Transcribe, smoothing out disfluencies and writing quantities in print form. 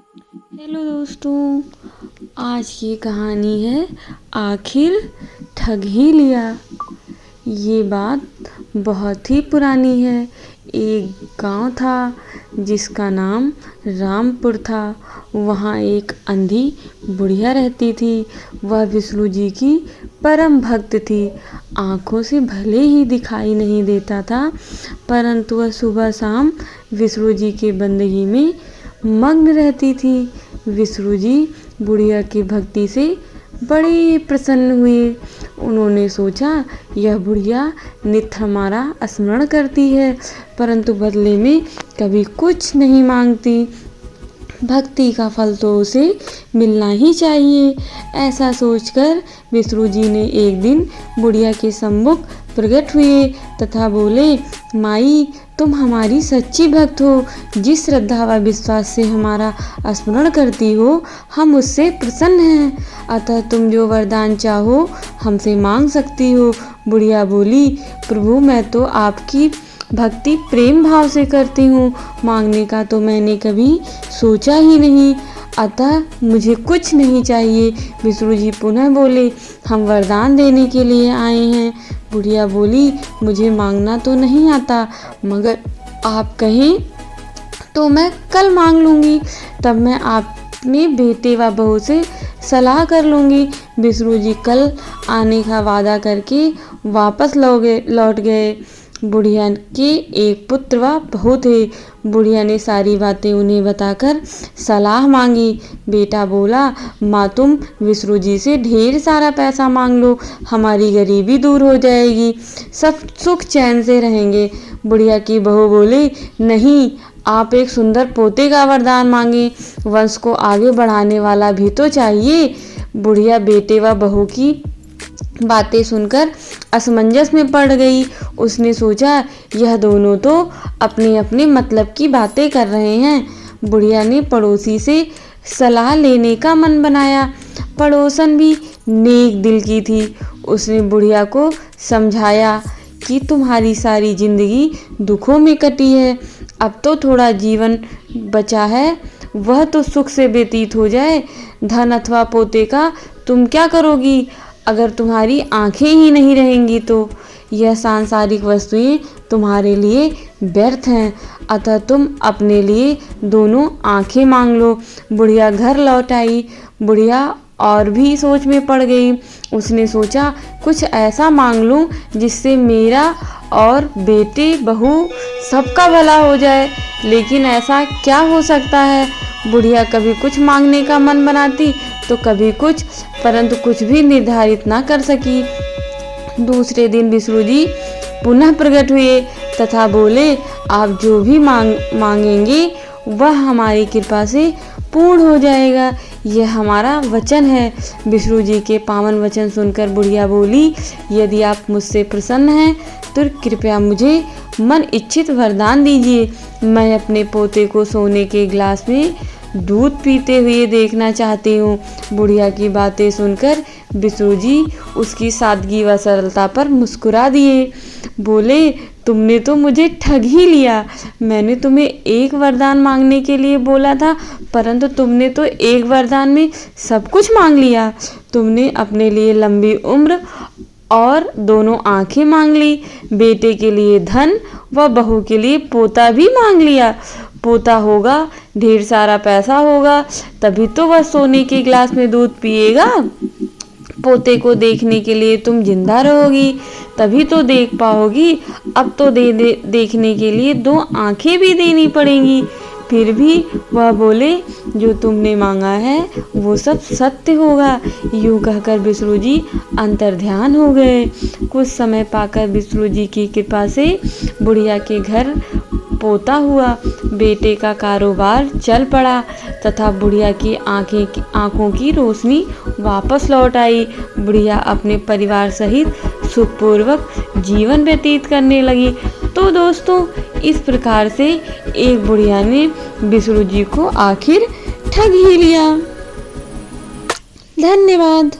Hello दोस्तों, आज की कहानी है आखिर ठग ही लिया। ये बात बहुत ही पुरानी है। एक गांव था जिसका नाम रामपुर था। वहाँ एक अंधी बुढ़िया रहती थी। वह विष्णु जी की परम भक्त थी। आँखों से भले ही दिखाई नहीं देता था, परंतु वह सुबह शाम विष्णु जी के बंदगी में मग्न रहती थी। विष्णु जी बुढ़िया की भक्ति से बड़े प्रसन्न हुए। उन्होंने सोचा, यह बुढ़िया नित्य हमारा स्मरण करती है, परंतु बदले में कभी कुछ नहीं मांगती। भक्ति का फल तो उसे मिलना ही चाहिए। ऐसा सोचकर विष्णु जी ने एक दिन बुढ़िया के सम्मुख प्रकट हुए तथा बोले, माई, तुम हमारी सच्ची भक्त हो। जिस श्रद्धा व विश्वास से हमारा स्मरण करती हो, हम उससे प्रसन्न हैं। अतः तुम जो वरदान चाहो हमसे मांग सकती हो। बुढ़िया बोली, प्रभु, मैं तो आपकी भक्ति प्रेम भाव से करती हूँ, मांगने का तो मैंने कभी सोचा ही नहीं, अतः मुझे कुछ नहीं चाहिए। विष्णु जी पुनः बोले, हम वरदान देने के लिए आए हैं। बुढ़िया बोली, मुझे मांगना तो नहीं आता, मगर आप कहें तो मैं कल मांग लूँगी। तब मैं अपने बेटे व बहू से सलाह कर लूँगी। विष्णु जी कल आने का वादा करके वापस लौट गए। बुढ़िया के एक पुत्र व बहू थे। बुढ़िया ने सारी बातें उन्हें बताकर सलाह मांगी। बेटा बोला, माँ, तुम विष्णु जी से ढेर सारा पैसा मांग लो, हमारी गरीबी दूर हो जाएगी, सब सुख चैन से रहेंगे। बुढ़िया की बहू बोली, नहीं, आप एक सुंदर पोते का वरदान मांगे, वंश को आगे बढ़ाने वाला भी तो चाहिए। बुढ़िया बेटे व बहू की बातें सुनकर असमंजस में पड़ गई। उसने सोचा, यह दोनों तो अपने अपने मतलब की बातें कर रहे हैं। बुढ़िया ने पड़ोसी से सलाह लेने का मन बनाया। पड़ोसन भी नेक दिल की थी। उसने बुढ़िया को समझाया कि तुम्हारी सारी जिंदगी दुखों में कटी है, अब तो थोड़ा जीवन बचा है, वह तो सुख से व्यतीत हो जाए। धन अथवा पोते का तुम क्या करोगी? अगर तुम्हारी आंखें ही नहीं रहेंगी तो यह सांसारिक वस्तुएं तुम्हारे लिए व्यर्थ हैं। अतः तुम अपने लिए दोनों आंखें मांग लो। बुढ़िया घर लौट आई। बुढ़िया और भी सोच में पड़ गई। उसने सोचा, कुछ ऐसा मांग लूं जिससे मेरा और बेटे बहू सबका भला हो जाए। लेकिन ऐसा क्या हो सकता है? बुढ़िया कभी कुछ मांगने का मन बनाती तो कभी कुछ, परंतु कुछ भी निर्धारित ना कर सकी। दूसरे दिन विष्णु जी पुनः प्रकट हुए तथा बोले, आप जो भी मांगेंगे वह हमारी कृपा से पूर्ण हो जाएगा, यह हमारा वचन है। विष्णु जी के पावन वचन सुनकर बुढ़िया बोली, यदि आप मुझसे प्रसन्न हैं तो कृपया मुझे मन इच्छित वरदान दीजिए। मैं अपने पोते को सोने के गिलास में दूध पीते हुए देखना चाहती हूँ। बुढ़िया की बातें सुनकर विष्णु जी उसकी सादगी व सरलता पर मुस्कुरा दिए। बोले, तुमने तो मुझे ठग ही लिया। मैंने तुम्हें एक वरदान मांगने के लिए बोला था, परंतु तुमने तो एक वरदान में सब कुछ मांग लिया। तुमने अपने लिए लंबी उम्र और दोनों आंखें मांग ली, बेटे के लिए धन व बहू के लिए पोता भी मांग लिया। पोता होगा, ढेर सारा पैसा होगा, तभी तो वह सोने के गिलास में दूध पिएगा। पोते को देखने के लिए तुम जिंदा रहोगी, तभी तो देख पाओगी। अब तो देखने के लिए दो आंखें भी देनी पड़ेंगी। फिर भी वह बोले, जो तुमने मांगा है वो सब सत्य होगा। यूं कहकर विष्णु जी अंतर्ध्यान हो गए। कुछ समय पाकर विष्णु जी की कृपा से बुढ़िया के घर पोता हुआ। बेटे का कारोबार चल पड़ा तथा बुढ़िया की आंखों की रोशनी वापस लौट आई। बुढ़िया अपने परिवार सहित सुखपूर्वक जीवन व्यतीत करने लगी। तो दोस्तों, इस प्रकार से एक बुढ़िया ने विष्णु जी को आखिर ठग ही लिया। धन्यवाद।